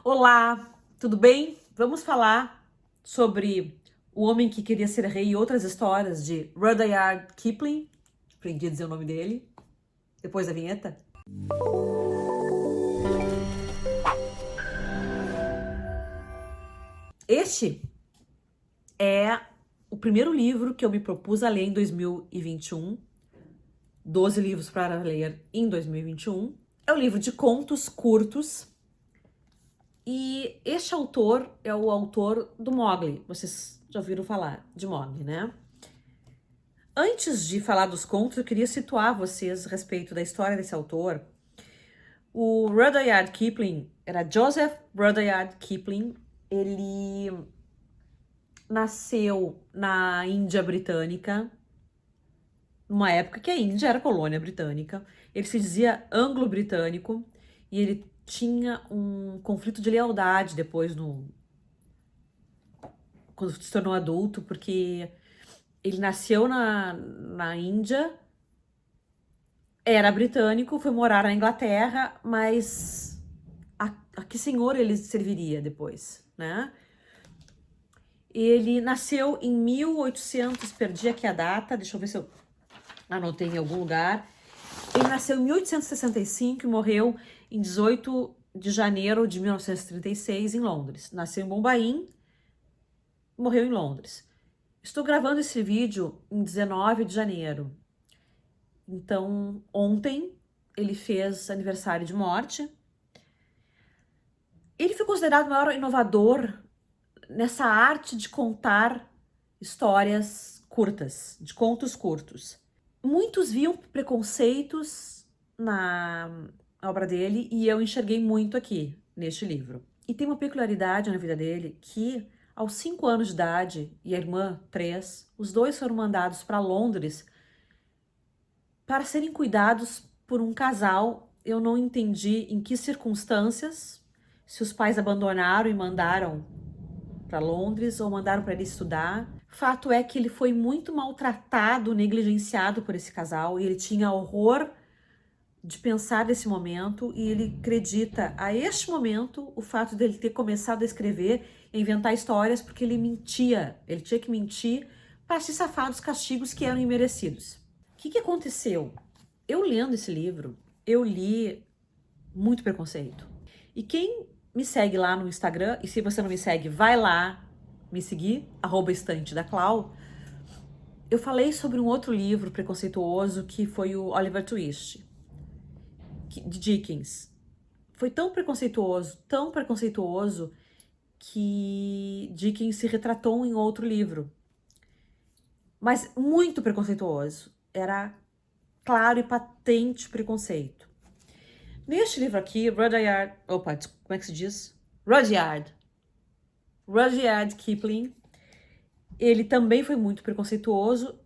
Olá, tudo bem? Vamos falar sobre O Homem que Queria Ser Rei e outras histórias de Rudyard Kipling. Aprendi a dizer o nome dele depois da vinheta. Este é o primeiro livro que eu me propus a ler em 2021. 12 livros para ler em 2021. É um livro de contos curtos. E este autor é o autor do Mowgli. Vocês já ouviram falar de Mowgli, né? Antes de falar dos contos, eu queria situar vocês a respeito da história desse autor. O Rudyard Kipling era Joseph Rudyard Kipling. Ele nasceu na Índia Britânica, numa época que a Índia era colônia britânica. Ele se dizia anglo-britânico e ele tinha um conflito de lealdade depois, quando se tornou adulto, porque ele nasceu na Índia, era britânico, foi morar na Inglaterra, mas a que senhor ele serviria depois, né? Ele nasceu em 1800, perdi aqui a data, deixa eu ver se eu anotei em algum lugar. Ele nasceu em 1865 e morreu em 18 de janeiro de 1936 em Londres. Nasceu em Bombaim, morreu em Londres. Estou gravando esse vídeo em 19 de janeiro. Então, ontem ele fez aniversário de morte. Ele foi considerado o maior inovador nessa arte de contar histórias curtas, de contos curtos. Muitos viam preconceitos na obra dele e eu enxerguei muito aqui, neste livro. E tem uma peculiaridade na vida dele que, aos 5 anos de idade, e a irmã 3, os dois foram mandados para Londres para serem cuidados por um casal. Eu não entendi em que circunstâncias, se os pais abandonaram e mandaram para Londres ou mandaram para ele estudar. Fato é que ele foi muito maltratado, negligenciado por esse casal e ele tinha horror de pensar nesse momento e ele acredita a este momento o fato dele ter começado a escrever e inventar histórias porque ele mentia, ele tinha que mentir para se safar dos castigos que eram imerecidos. O que aconteceu? Eu lendo esse livro, eu li muito preconceito. E quem me segue lá no Instagram, e se você não me segue, vai lá me seguir, @estantedaclau. Eu falei sobre um outro livro preconceituoso que foi o Oliver Twist, de Dickens. Foi tão preconceituoso, que Dickens se retratou em outro livro. Mas muito preconceituoso. Era claro e patente preconceito. Neste livro aqui, Rudyard... Opa, como é que se diz? Rudyard Kipling. Ele também foi muito preconceituoso.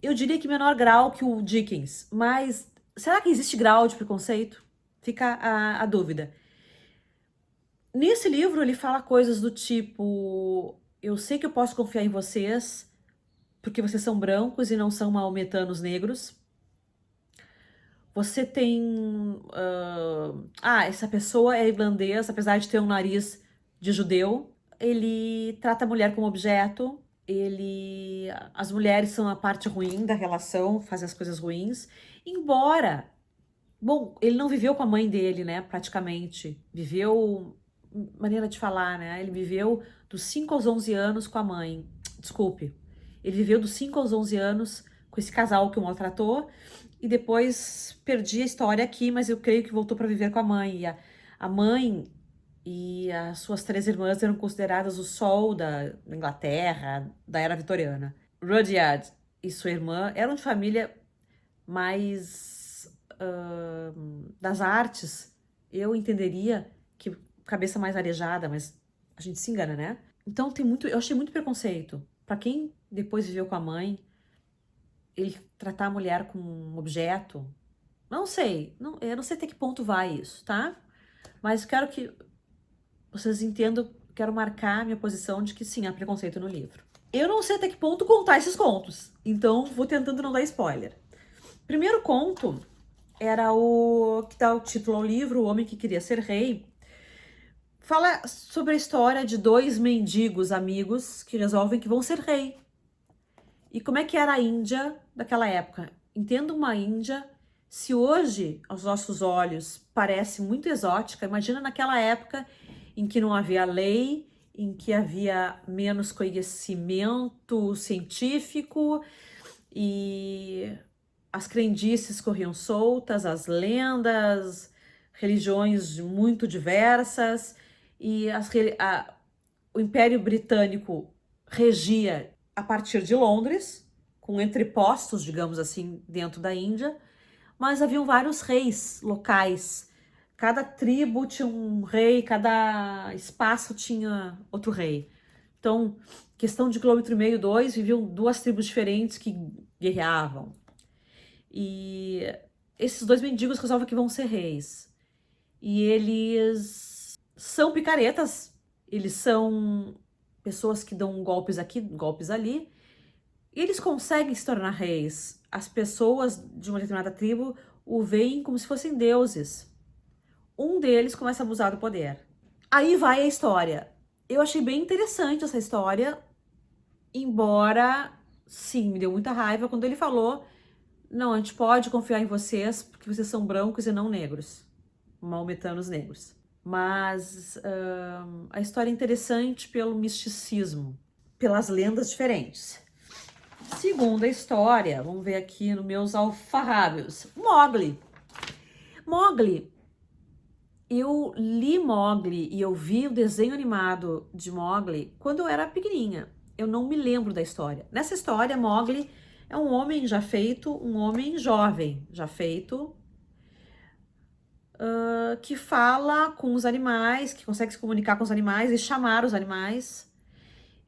Eu diria que menor grau que o Dickens. Mas será que existe grau de preconceito? Fica a dúvida. Nesse livro, ele fala coisas do tipo: eu sei que eu posso confiar em vocês, porque vocês são brancos e não são maometanos negros. Você tem... essa pessoa é irlandesa, apesar de ter um nariz de judeu. Ele trata a mulher como objeto. As mulheres são a parte ruim da relação, fazem as coisas ruins. Embora... Bom, ele não viveu com a mãe dele, né, praticamente. Viveu... Maneira de falar, né? Ele viveu dos 5 aos 11 anos com a mãe. Desculpe. Ele viveu dos 5 aos 11 anos com esse casal que o maltratou. E depois perdi a história aqui, mas eu creio que voltou para viver com a mãe. E a mãe e as suas 3 irmãs eram consideradas o sol da Inglaterra, da era vitoriana. Rudyard e sua irmã eram de família mais das artes. Eu entenderia que cabeça mais arejada, mas a gente se engana, né? Então eu achei muito preconceito. Para quem depois viveu com a mãe, ele tratar a mulher como um objeto, não sei, eu não sei até que ponto vai isso, tá? Mas quero que vocês entendam, quero marcar a minha posição de que sim, há preconceito no livro. Eu não sei até que ponto contar esses contos, então vou tentando não dar spoiler. Primeiro conto era o que dá o título ao livro, O Homem que Queria Ser Rei. Fala sobre a história de dois mendigos amigos que resolvem que vão ser rei. E como é que era a Índia daquela época? Entenda uma Índia, se hoje, aos nossos olhos, parece muito exótica, imagina naquela época em que não havia lei, em que havia menos conhecimento científico e as crendices corriam soltas, as lendas, religiões muito diversas e o Império Britânico regia a partir de Londres, com entrepostos, digamos assim, dentro da Índia, mas haviam vários reis locais. Cada tribo tinha um rei, cada espaço tinha outro rei. Então, questão de quilômetro e meio, dois, viviam duas tribos diferentes que guerreavam. E esses dois mendigos resolvem que vão ser reis. E eles são picaretas, eles são pessoas que dão golpes aqui, golpes ali. E eles conseguem se tornar reis. As pessoas de uma determinada tribo o veem como se fossem deuses. Um deles começa a abusar do poder. Aí vai a história. Eu achei bem interessante essa história, embora, sim, me deu muita raiva quando ele falou: não, a gente pode confiar em vocês porque vocês são brancos e não negros, maometanos negros. Mas a história é interessante pelo misticismo, pelas lendas diferentes. Segunda história, vamos ver aqui nos meus alfarrábios. Mowgli. Mowgli. Eu li Mowgli e eu vi o desenho animado de Mowgli quando eu era pequenininha. Eu não me lembro da história. Nessa história, Mowgli é um homem já feito, um homem jovem já feito, que fala com os animais, que consegue se comunicar com os animais e chamar os animais.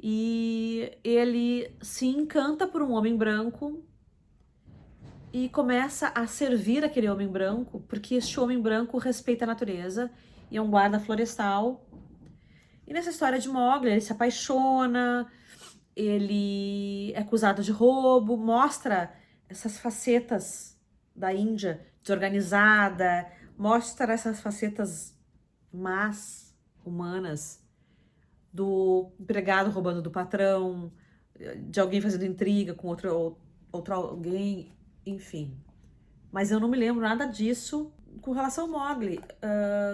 E ele se encanta por um homem branco e começa a servir aquele homem branco, porque este homem branco respeita a natureza e é um guarda florestal. E nessa história de Mowgli, ele se apaixona, ele é acusado de roubo, mostra essas facetas da Índia desorganizada, mostra essas facetas más, humanas, do empregado roubando do patrão, de alguém fazendo intriga com outro alguém, enfim. Mas eu não me lembro nada disso com relação ao Mowgli,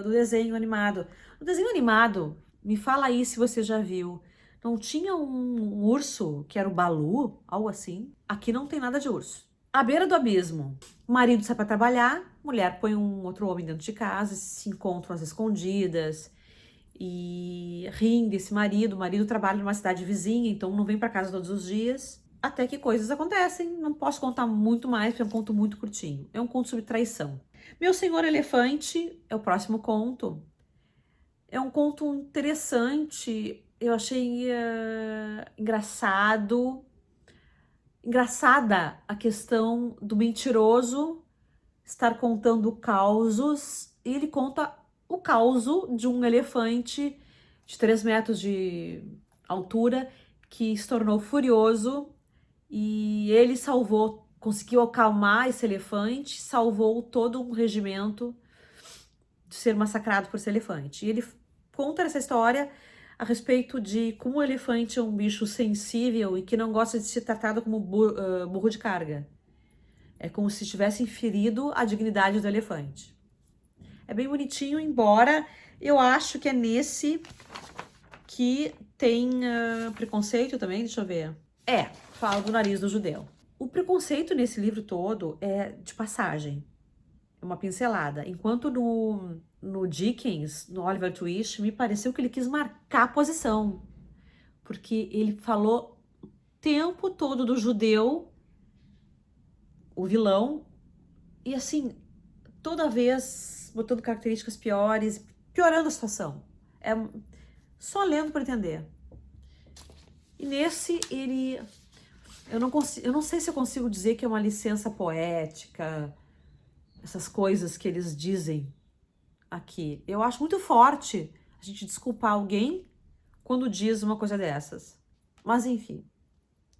do desenho animado. No desenho animado, me fala aí se você já viu. Não tinha um urso que era o Balu, algo assim? Aqui não tem nada de urso. À beira do abismo, o marido sai para trabalhar, mulher põe um outro homem dentro de casa, se encontram às escondidas e riem desse marido. O marido trabalha numa cidade vizinha, então não vem para casa todos os dias. Até que coisas acontecem. Não posso contar muito mais, porque é um conto muito curtinho. É um conto sobre traição. Meu Senhor Elefante é o próximo conto. É um conto interessante. Eu achei engraçada a questão do mentiroso estar contando causos. E ele conta o causo de um elefante de 3 metros de altura que se tornou furioso e ele conseguiu acalmar esse elefante, salvou todo um regimento de ser massacrado por esse elefante. E ele conta essa história a respeito de como o elefante é um bicho sensível e que não gosta de ser tratado como burro de carga. É como se tivessem ferido a dignidade do elefante. É bem bonitinho, embora eu acho que é nesse que tem preconceito também, deixa eu ver. Fala do nariz do judeu. O preconceito nesse livro todo é de passagem, é uma pincelada. Enquanto no Dickens, no Oliver Twist, me pareceu que ele quis marcar a posição, porque ele falou o tempo todo do judeu, o vilão, e assim, toda vez botando características piores, piorando a situação. É só lendo para entender. E nesse, eu não sei se eu consigo dizer que é uma licença poética, essas coisas que eles dizem aqui. Eu acho muito forte a gente desculpar alguém quando diz uma coisa dessas. Mas enfim,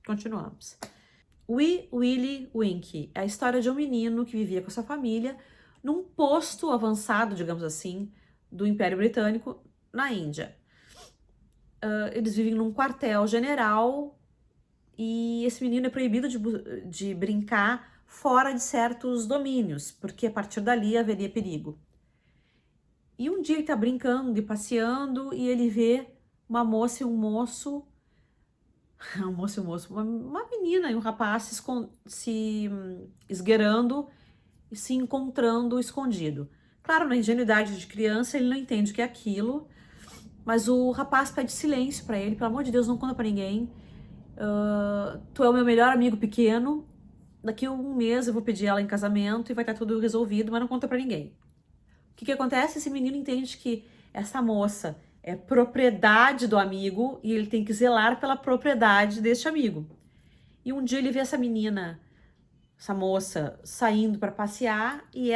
continuamos. Wee Willie Winkie é a história de um menino que vivia com sua família num posto avançado, digamos assim, do Império Britânico, na Índia. Eles vivem num quartel-general e esse menino é proibido de brincar fora de certos domínios, porque a partir dali haveria perigo. E um dia ele tá brincando e passeando e ele vê uma moça e um moço, um moço e um moço, uma menina e um rapaz se esgueirando e se encontrando escondido. Claro, na ingenuidade de criança, ele não entende o que é aquilo, mas o rapaz pede silêncio pra ele, pelo amor de Deus, não conta pra ninguém. Tu é o meu melhor amigo pequeno, daqui a um mês eu vou pedir ela em casamento e vai estar tudo resolvido, mas não conta pra ninguém. O que que acontece? Esse menino entende que essa moça é propriedade do amigo e ele tem que zelar pela propriedade deste amigo. E um dia ele vê essa menina, essa moça, saindo para passear e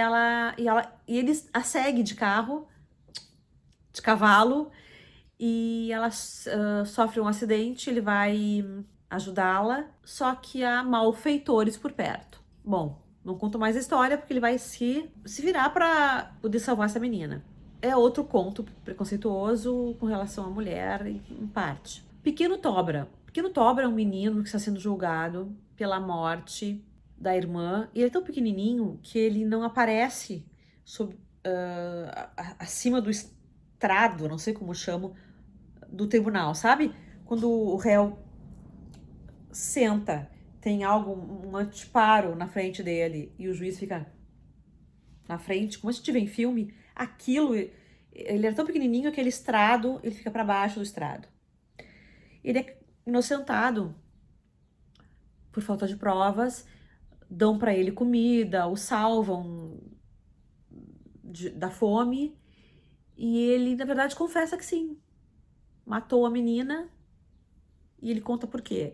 ele a segue de carro, de cavalo, e ela sofre um acidente, ele vai ajudá-la, só que há malfeitores por perto. Bom, não conto mais a história porque ele vai se virar para poder salvar essa menina. É outro conto preconceituoso com relação à mulher, em parte. Pequeno Tobra. Pequeno Tobra é um menino que está sendo julgado pela morte da irmã. E ele é tão pequenininho que ele não aparece acima do estrado, não sei como chamo, do tribunal, sabe? Quando o réu senta, tem um anteparo na frente dele e o juiz fica na frente, como a gente vê em filme, aquilo, ele era tão pequenininho, aquele estrado, ele fica para baixo do estrado. Ele é inocentado por falta de provas, dão para ele comida, o salvam da fome, e ele, na verdade, confessa que sim, matou a menina, e ele conta por quê.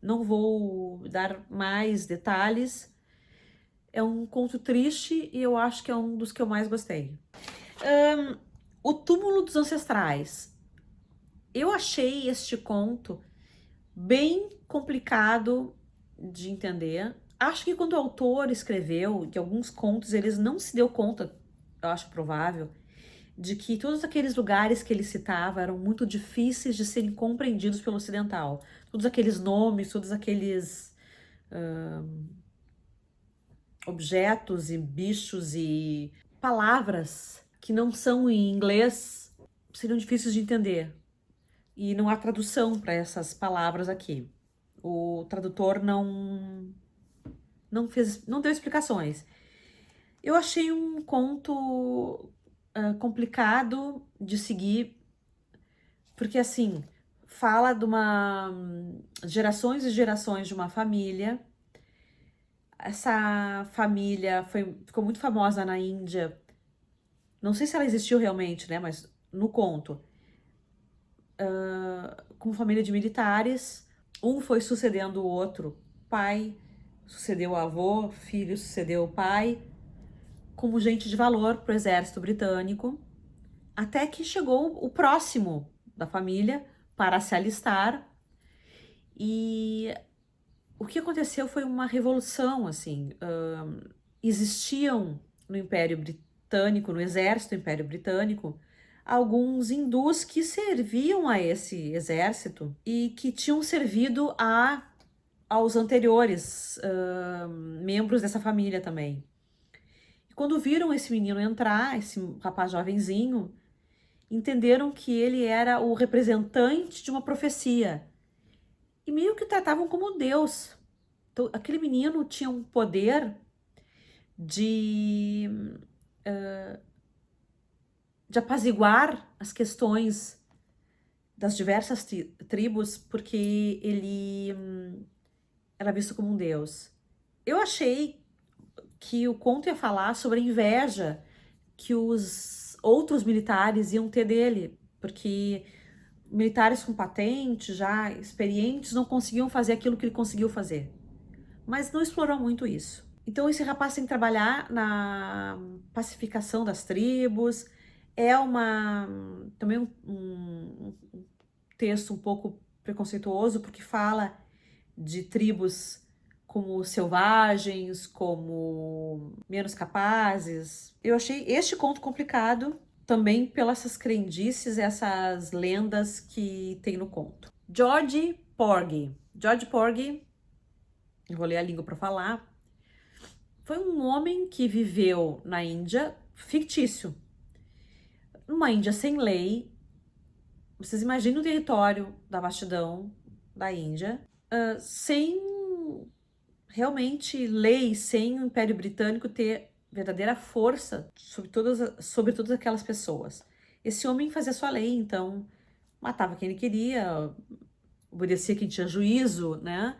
Não vou dar mais detalhes, é um conto triste e eu acho que é um dos que eu mais gostei. O Túmulo dos Ancestrais. Eu achei este conto bem complicado de entender. Acho que quando o autor escreveu, que alguns contos, eles não se deu conta, eu acho provável, de que todos aqueles lugares que ele citava eram muito difíceis de serem compreendidos pelo ocidental. Todos aqueles nomes, todos aqueles objetos e bichos e palavras que não são em inglês seriam difíceis de entender. E não há tradução para essas palavras aqui. O tradutor não deu explicações. Eu achei um conto complicado de seguir, porque assim, fala de gerações e gerações de uma família. Essa família ficou muito famosa na Índia. Não sei se ela existiu realmente, né? Mas no conto, como família de militares, um foi sucedendo o outro. Pai sucedeu o avô, filho sucedeu o pai, como gente de valor para o exército britânico, até que chegou o próximo da família para se alistar. E o que aconteceu foi uma revolução, assim. Existiam no Império Britânico, no exército do Império Britânico, alguns hindus que serviam a esse exército e que tinham servido aos anteriores membros dessa família também. E quando viram esse menino entrar, esse rapaz jovenzinho, entenderam que ele era o representante de uma profecia e meio que o tratavam como Deus. Então, aquele menino tinha um poder de, de apaziguar as questões das diversas tribos, porque ele era visto como um deus. Eu achei que o conto ia falar sobre a inveja que os outros militares iam ter dele, porque militares com patente, já experientes, não conseguiam fazer aquilo que ele conseguiu fazer. Mas não explorou muito isso. Então esse rapaz tem que trabalhar na pacificação das tribos. É também um texto um pouco preconceituoso, porque fala de tribos como selvagens, como menos capazes. Eu achei este conto complicado também pelas essas crendices, essas lendas que tem no conto. George Porgy. George Porgy, enrolei a língua para falar, foi um homem que viveu na Índia, fictício. Numa Índia sem lei, vocês imaginem o território da vastidão da Índia, sem realmente lei, sem o Império Britânico ter verdadeira força sobre todas aquelas pessoas. Esse homem fazia sua lei, então matava quem ele queria, obedecia quem tinha juízo, né?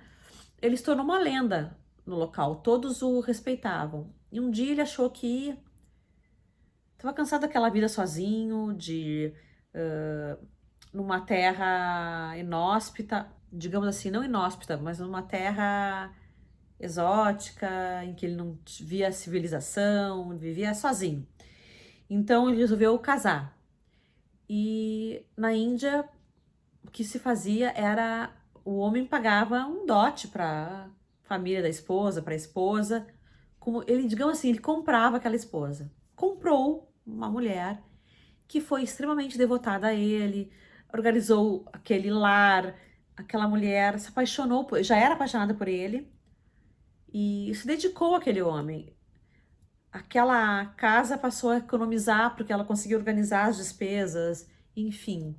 Ele se tornou uma lenda no local, todos o respeitavam. E um dia ele achou que estava cansado daquela vida sozinho, numa terra inóspita, digamos assim, não inóspita, mas numa terra exótica, em que ele não via civilização, vivia sozinho. Então ele resolveu casar. E na Índia, o que se fazia era o homem pagava um dote para família da esposa, para a esposa, como ele, digamos assim, ele comprava aquela esposa. Comprou uma mulher que foi extremamente devotada a ele, organizou aquele lar, aquela mulher se apaixonou, já era apaixonada por ele e se dedicou àquele homem. Aquela casa passou a economizar porque ela conseguiu organizar as despesas, enfim.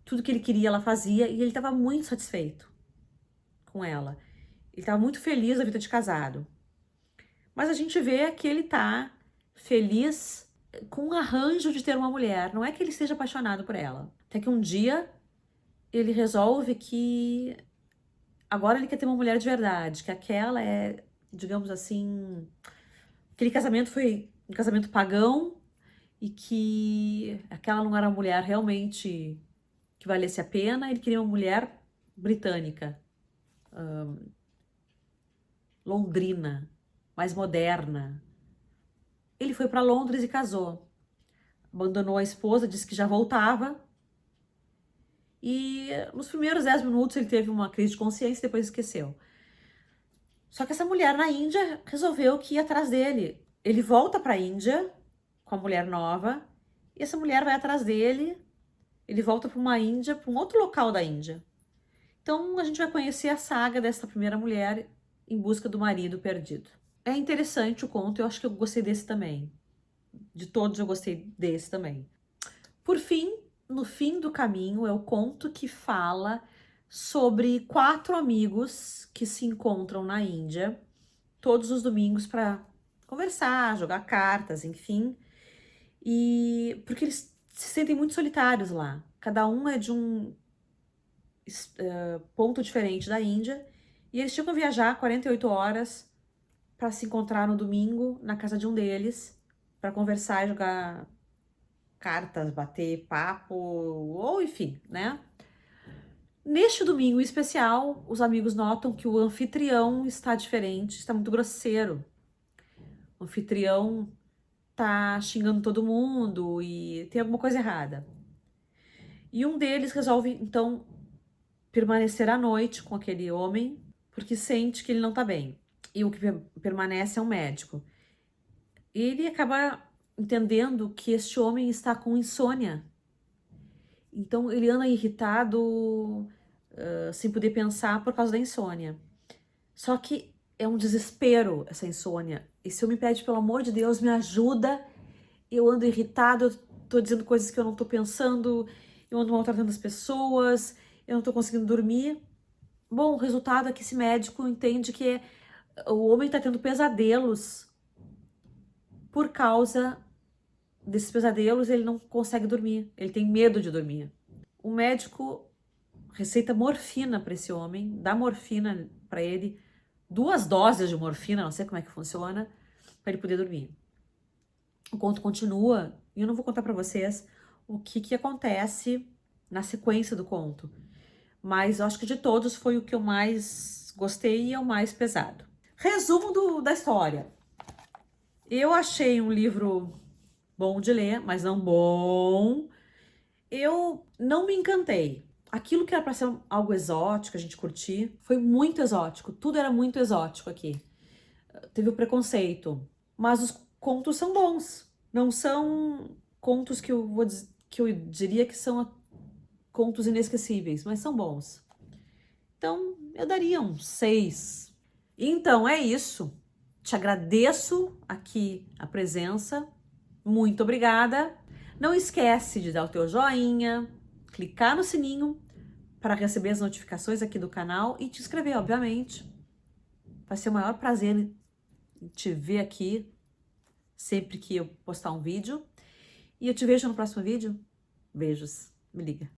Tudo que ele queria ela fazia e ele estava muito satisfeito com ela. Ele estava muito feliz da vida de casado. Mas a gente vê que ele tá feliz com o arranjo de ter uma mulher. Não é que ele esteja apaixonado por ela. Até que um dia ele resolve que agora ele quer ter uma mulher de verdade, que aquela é, digamos assim, aquele casamento foi um casamento pagão e que aquela não era uma mulher realmente que valesse a pena. Ele queria uma mulher britânica, londrina, mais moderna. Ele foi para Londres e casou. Abandonou a esposa, disse que já voltava. E nos primeiros 10 minutos ele teve uma crise de consciência e depois esqueceu. Só que essa mulher na Índia resolveu que ia atrás dele. Ele volta para a Índia com a mulher nova e essa mulher vai atrás dele. Ele volta para uma Índia, para um outro local da Índia. Então a gente vai conhecer a saga dessa primeira mulher em busca do marido perdido. É interessante o conto, eu acho que eu gostei desse também. De todos eu gostei desse também. Por fim, no fim do caminho é o conto que fala sobre 4 amigos que se encontram na Índia todos os domingos para conversar, jogar cartas, enfim. E porque eles se sentem muito solitários lá. Cada um é de um ponto diferente da Índia e eles tinham que viajar 48 horas para se encontrar no domingo na casa de um deles para conversar e jogar cartas, bater papo, ou enfim, né? Neste domingo em especial, os amigos notam que o anfitrião está diferente, está muito grosseiro. O anfitrião tá xingando todo mundo e tem alguma coisa errada. E um deles resolve, então, permanecer à noite com aquele homem, porque sente que ele não tá bem. E o que permanece é um médico. E ele acaba entendendo que este homem está com insônia. Então ele anda irritado, sem poder pensar por causa da insônia. Só que é um desespero essa insônia. Esse homem pede, pelo amor de Deus, me ajuda. Eu ando irritado, eu tô dizendo coisas que eu não tô pensando, eu ando maltratando as pessoas, eu não tô conseguindo dormir. Bom, o resultado é que esse médico entende que o homem tá tendo pesadelos. Por causa desses pesadelos, ele não consegue dormir, ele tem medo de dormir. O médico receita morfina para esse homem, dá morfina para ele, 2 doses de morfina, não sei como é que funciona, para ele poder dormir. O conto continua e eu não vou contar para vocês o que acontece na sequência do conto, mas eu acho que de todos foi o que eu mais gostei e é o mais pesado. Resumo da história. Eu achei um livro bom de ler, mas não bom. Eu não me encantei. Aquilo que era para ser algo exótico, a gente curtir, foi muito exótico. Tudo era muito exótico aqui. Teve o preconceito. Mas os contos são bons. Não são contos que que eu diria que são contos inesquecíveis, mas são bons. Então, eu daria um 6. Então, é isso. Te agradeço aqui a presença. Muito obrigada. Não esquece de dar o teu joinha, clicar no sininho para receber as notificações aqui do canal e te inscrever, obviamente. Vai ser o maior prazer te ver aqui sempre que eu postar um vídeo. E eu te vejo no próximo vídeo. Beijos. Me liga.